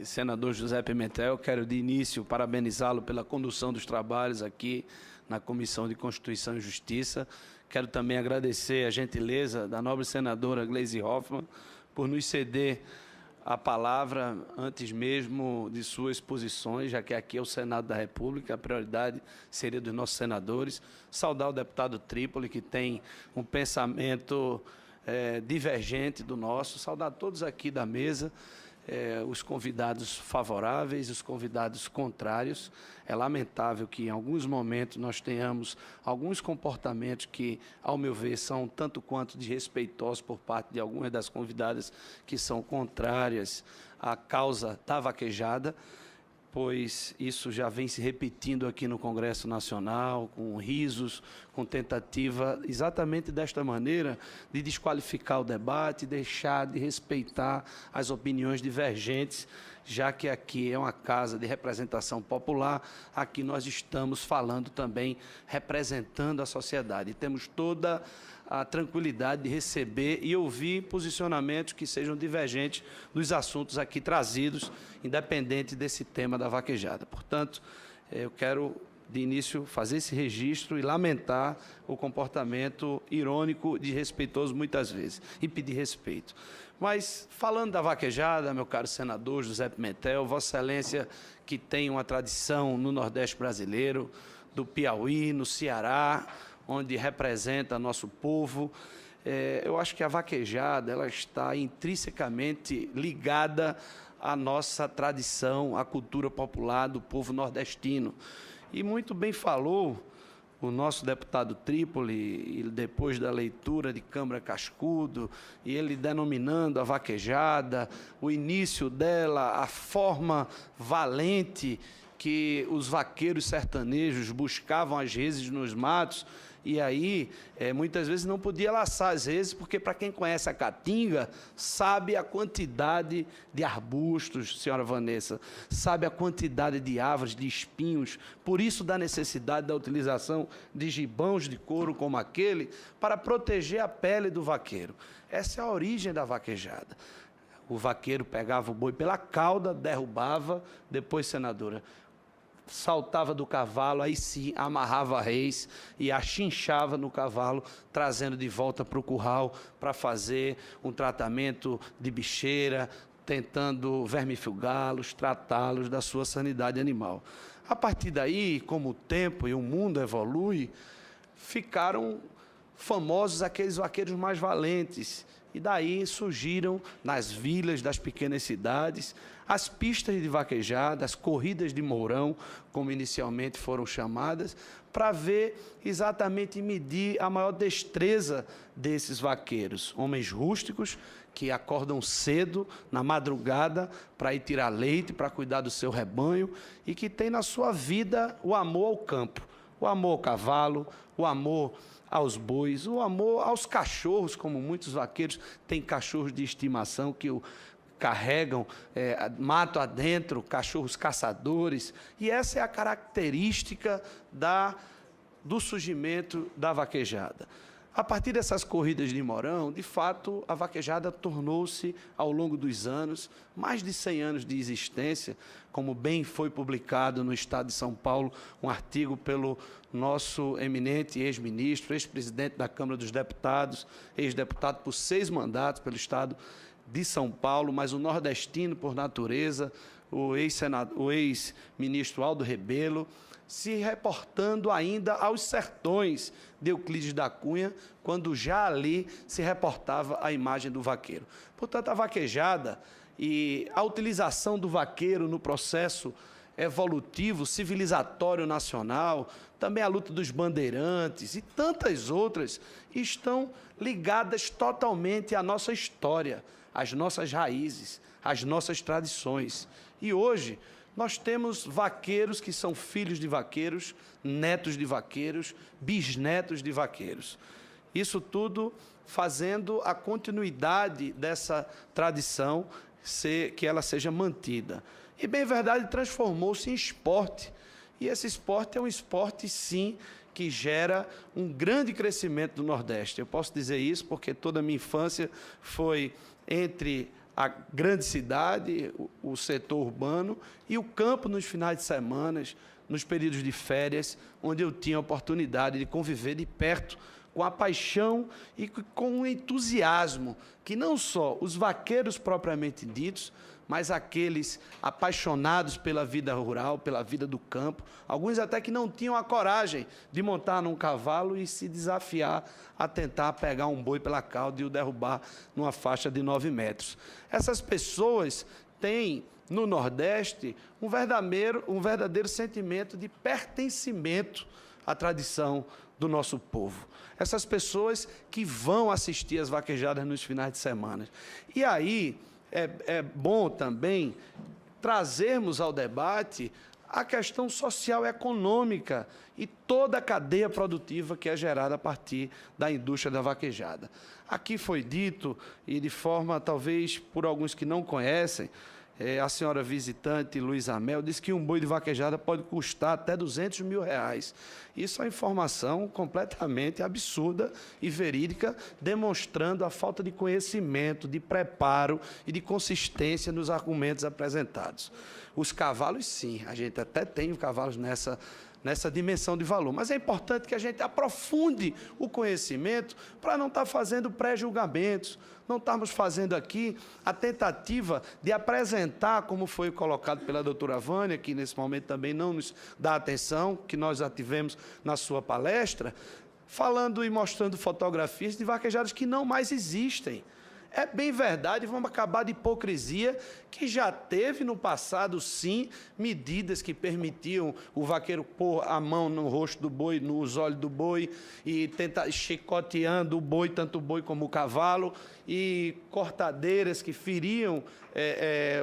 Senador José Pimentel, quero de início parabenizá-lo pela condução dos trabalhos aqui na Comissão de Constituição e Justiça. Quero também agradecer a gentileza da nobre senadora Gleisi Hoffmann por nos ceder a palavra antes mesmo de suas exposições, já que aqui é o Senado da República, a prioridade seria dos nossos senadores. Saudar o deputado Trípoli, que tem um pensamento divergente do nosso. Saudar todos aqui da mesa. Os convidados favoráveis, os convidados contrários. É lamentável que, em alguns momentos, nós tenhamos alguns comportamentos que, ao meu ver, são tanto quanto desrespeitosos por parte de algumas das convidadas que são contrárias à causa da vaquejada, pois isso já vem se repetindo aqui no Congresso Nacional, com risos, com tentativa exatamente desta maneira de desqualificar o debate, deixar de respeitar as opiniões divergentes, já que aqui é uma casa de representação popular, aqui nós estamos falando também, representando a sociedade. E temos toda a tranquilidade de receber e ouvir posicionamentos que sejam divergentes dos assuntos aqui trazidos, independente desse tema da vaquejada. Portanto, eu quero, de início, fazer esse registro e lamentar o comportamento irônico e desrespeitoso muitas vezes, e pedir respeito. Mas, falando da vaquejada, meu caro senador José Pimentel, Vossa Excelência, que tem uma tradição no Nordeste brasileiro, do Piauí, no Ceará, onde representa nosso povo, eu acho que a vaquejada ela está intrinsecamente ligada à nossa tradição, à cultura popular do povo nordestino. E muito bem falou o nosso deputado Trípoli, depois da leitura de Câmara Cascudo, e ele denominando a vaquejada, o início dela, a forma valente que os vaqueiros sertanejos buscavam as reses nos matos, e aí, muitas vezes, não podia laçar as reses, porque, para quem conhece a Caatinga, sabe a quantidade de arbustos, senhora Vanessa, sabe a quantidade de árvores, de espinhos, por isso da necessidade da utilização de gibãos de couro como aquele, para proteger a pele do vaqueiro. Essa é a origem da vaquejada. O vaqueiro pegava o boi pela cauda, derrubava, depois, senadora, saltava do cavalo, aí sim amarrava a reis e a chinchava no cavalo, trazendo de volta para o curral para fazer um tratamento de bicheira, tentando vermifugá-los, tratá-los da sua sanidade animal. A partir daí, como o tempo e o mundo evolui, ficaram famosos aqueles vaqueiros mais valentes, e daí surgiram nas vilas das pequenas cidades as pistas de vaquejada, as corridas de mourão, como inicialmente foram chamadas, para ver exatamente e medir a maior destreza desses vaqueiros, homens rústicos que acordam cedo, na madrugada, para ir tirar leite, para cuidar do seu rebanho, e que têm na sua vida o amor ao campo, o amor ao cavalo, o amor aos bois, o amor aos cachorros, como muitos vaqueiros têm cachorros de estimação que o carregam mato adentro, cachorros caçadores, e essa é a característica do surgimento da vaquejada. A partir dessas corridas de mourão, de fato, a vaquejada tornou-se, ao longo dos anos, mais de 100 anos de existência, como bem foi publicado no Estado de São Paulo, um artigo pelo nosso eminente ex-ministro, ex-presidente da Câmara dos Deputados, ex-deputado por 6 mandatos pelo Estado de São Paulo, mas o nordestino por natureza, o ex-ministro Aldo Rebelo, se reportando ainda aos sertões de Euclides da Cunha, quando já ali se reportava a imagem do vaqueiro. Portanto, a vaquejada e a utilização do vaqueiro no processo evolutivo, civilizatório nacional, também a luta dos bandeirantes e tantas outras, estão ligadas totalmente à nossa história, às nossas raízes, às nossas tradições. E hoje nós temos vaqueiros que são filhos de vaqueiros, netos de vaqueiros, bisnetos de vaqueiros. Isso tudo fazendo a continuidade dessa tradição, que ela seja mantida. E, bem verdade, transformou-se em esporte. E esse esporte é um esporte, sim, que gera um grande crescimento do Nordeste. Eu posso dizer isso porque toda a minha infância foi entre a grande cidade, o setor urbano e o campo nos finais de semana, nos períodos de férias, onde eu tinha a oportunidade de conviver de perto com a paixão e com o entusiasmo que não só os vaqueiros propriamente ditos, mas aqueles apaixonados pela vida rural, pela vida do campo, alguns até que não tinham a coragem de montar num cavalo e se desafiar a tentar pegar um boi pela cauda e o derrubar numa faixa de 9 metros. Essas pessoas têm, no Nordeste, um verdadeiro sentimento de pertencimento à tradição do nosso povo. Essas pessoas que vão assistir às vaquejadas nos finais de semana. E aí é bom também trazermos ao debate a questão social e econômica e toda a cadeia produtiva que é gerada a partir da indústria da vaquejada. Aqui foi dito, e de forma talvez por alguns que não conhecem, a senhora visitante Luísa Mel disse que um boi de vaquejada pode custar até R$200 mil. Isso é informação completamente absurda e verídica, demonstrando a falta de conhecimento, de preparo e de consistência nos argumentos apresentados. Os cavalos, sim, a gente até tem cavalos nessa dimensão de valor. Mas é importante que a gente aprofunde o conhecimento para não estar fazendo pré-julgamentos, não estarmos fazendo aqui a tentativa de apresentar, como foi colocado pela doutora Vânia, que nesse momento também não nos dá atenção, que nós já tivemos na sua palestra, falando e mostrando fotografias de vaquejadas que não mais existem. É bem verdade, vamos acabar de hipocrisia, que já teve no passado, sim, medidas que permitiam o vaqueiro pôr a mão no rosto do boi, nos olhos do boi, e tentar chicoteando o boi, tanto o boi como o cavalo, e cortadeiras que feriam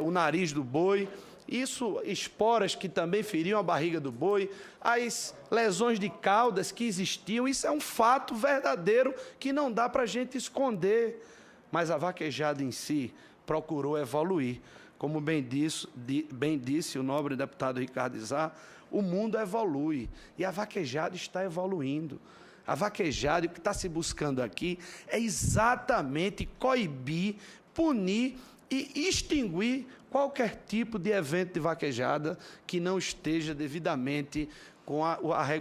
o nariz do boi. Isso, esporas que também feriam a barriga do boi, as lesões de caudas que existiam, isso é um fato verdadeiro que não dá para a gente esconder. Mas a vaquejada em si procurou evoluir. Como bem disse o nobre deputado Ricardo Izar, o mundo evolui e a vaquejada está evoluindo. A vaquejada, o que está se buscando aqui é exatamente coibir, punir e extinguir qualquer tipo de evento de vaquejada que não esteja devidamente com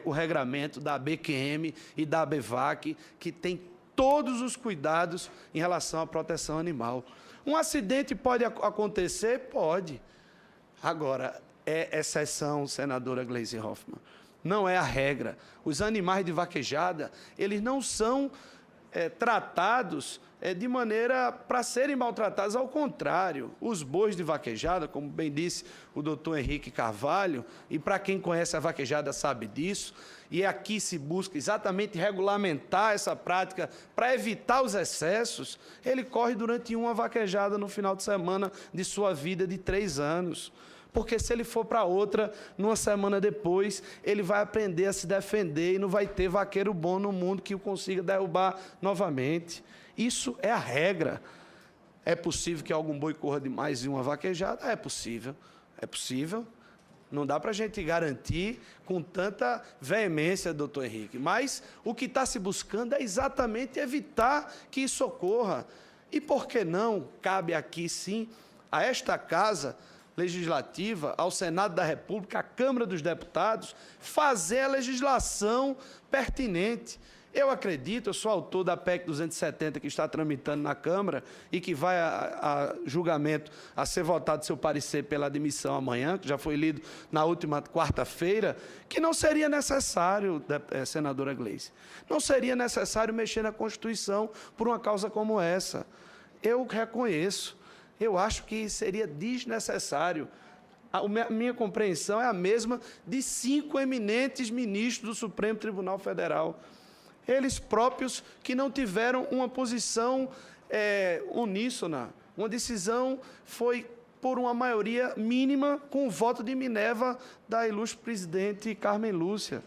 o regramento da ABQM e da ABVAC, que tem todos os cuidados em relação à proteção animal. Um acidente pode acontecer? Pode. Agora, é exceção, senadora Gleisi Hoffmann. Não é a regra. Os animais de vaquejada, eles não são tratados de maneira para serem maltratados. Ao contrário, os bois de vaquejada, como bem disse o doutor Henrique Carvalho, e para quem conhece a vaquejada sabe disso, e aqui se busca exatamente regulamentar essa prática para evitar os excessos, ele corre durante uma vaquejada no final de semana de sua vida de 3 anos. Porque se ele for para outra, numa semana depois, ele vai aprender a se defender e não vai ter vaqueiro bom no mundo que o consiga derrubar novamente. Isso é a regra. É possível que algum boi corra de mais de uma vaquejada? É possível. É possível. Não dá para a gente garantir com tanta veemência, doutor Henrique. Mas o que está se buscando é exatamente evitar que isso ocorra. E por que não cabe aqui, sim, a esta casa legislativa, ao Senado da República, à Câmara dos Deputados, fazer a legislação pertinente. Eu acredito, eu sou autor da PEC 270 que está tramitando na Câmara e que vai a julgamento a ser votado seu parecer pela admissão amanhã, que já foi lido na última quarta-feira, que não seria necessário, senadora Gleisi, não seria necessário mexer na Constituição por uma causa como essa. Eu reconheço. Eu acho que seria desnecessário. A minha compreensão é a mesma de 5 eminentes ministros do Supremo Tribunal Federal. Eles próprios que não tiveram uma posição uníssona. Uma decisão foi por uma maioria mínima com o voto de Minerva da ilustre presidente Carmen Lúcia.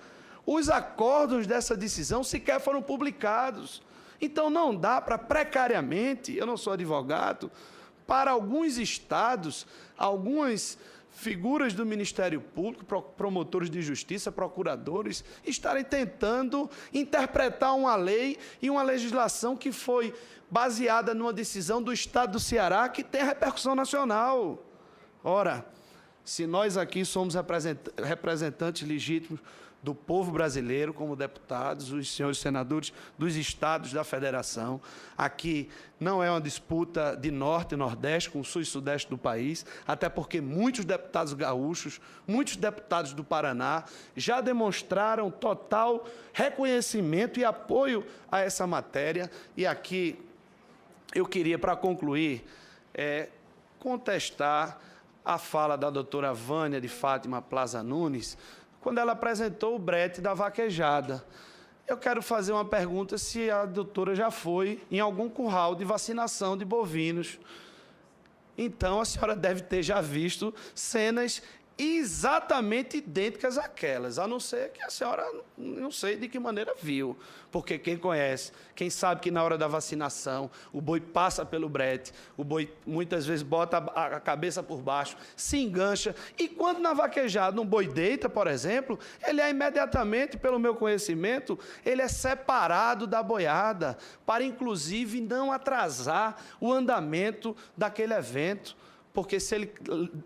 Os acordos dessa decisão sequer foram publicados. Então, não dá para precariamente, eu não sou advogado, para alguns estados, algumas figuras do Ministério Público, promotores de justiça, procuradores, estarem tentando interpretar uma lei e uma legislação que foi baseada numa decisão do Estado do Ceará que tem repercussão nacional. Ora, se nós aqui somos representantes legítimos do povo brasileiro, como deputados, os senhores senadores dos estados da federação, aqui não é uma disputa de norte e nordeste com o sul e sudeste do país, até porque muitos deputados gaúchos, muitos deputados do Paraná já demonstraram total reconhecimento e apoio a essa matéria. E aqui eu queria, para concluir, contestar a fala da doutora Vânia de Fátima Plaza Nunes, quando ela apresentou o brete da vaquejada. Eu quero fazer uma pergunta se a doutora já foi em algum curral de vacinação de bovinos. Então, a senhora deve ter já visto cenas exatamente idênticas àquelas, a não ser que a senhora não sei de que maneira viu, porque quem conhece, quem sabe que na hora da vacinação o boi passa pelo brete, o boi muitas vezes bota a cabeça por baixo, se engancha, e quando na vaquejada um boi deita, por exemplo, ele é imediatamente, pelo meu conhecimento, ele é separado da boiada, para inclusive não atrasar o andamento daquele evento. Porque se ele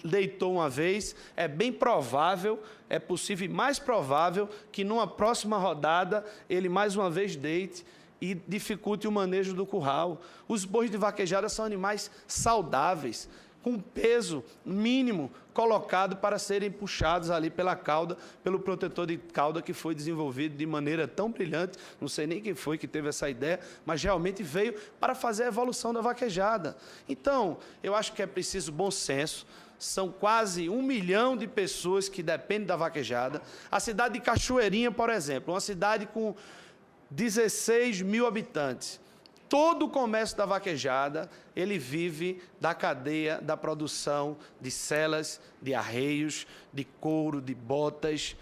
deitou uma vez, é bem provável, é possível e mais provável que numa próxima rodada ele mais uma vez deite e dificulte o manejo do curral. Os bois de vaquejada são animais saudáveis, com peso mínimo colocado para serem puxados ali pela cauda, pelo protetor de cauda que foi desenvolvido de maneira tão brilhante, não sei nem quem foi que teve essa ideia, mas realmente veio para fazer a evolução da vaquejada. Então, eu acho que é preciso bom senso. São quase 1 milhão de pessoas que dependem da vaquejada. A cidade de Cachoeirinha, por exemplo, uma cidade com 16 mil habitantes. Todo o comércio da vaquejada, ele vive da cadeia da produção de selas, de arreios, de couro, de botas,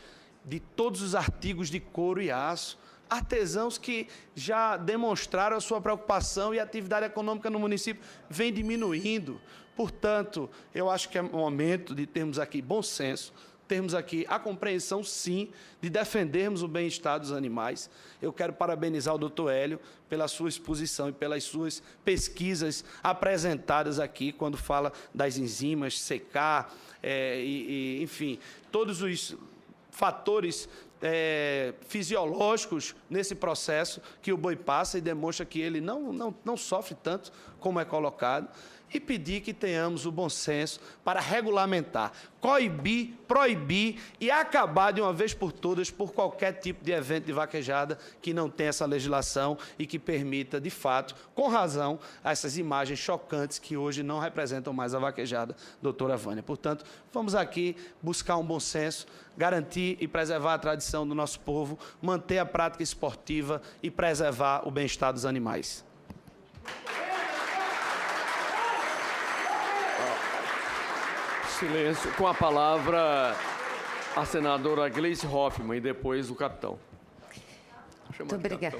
de todos os artigos de couro e aço. Artesãos que já demonstraram a sua preocupação e a atividade econômica no município vem diminuindo. Portanto, eu acho que é momento de termos aqui bom senso, termos aqui a compreensão, sim, de defendermos o bem-estar dos animais. Eu quero parabenizar o doutor Hélio pela sua exposição e pelas suas pesquisas apresentadas aqui, quando fala das enzimas, secar, enfim, todos os fatores fisiológicos nesse processo que o boi passa e demonstra que ele não sofre tanto como é colocado. E pedir que tenhamos o bom senso para regulamentar, coibir, proibir e acabar de uma vez por todas por qualquer tipo de evento de vaquejada que não tenha essa legislação e que permita, de fato, com razão, essas imagens chocantes que hoje não representam mais a vaquejada, doutora Vânia. Portanto, vamos aqui buscar um bom senso, garantir e preservar a tradição do nosso povo, manter a prática esportiva e preservar o bem-estar dos animais. Silêncio. Com a palavra, a senadora Gleice Hoffmann e depois o capitão. Muito obrigada.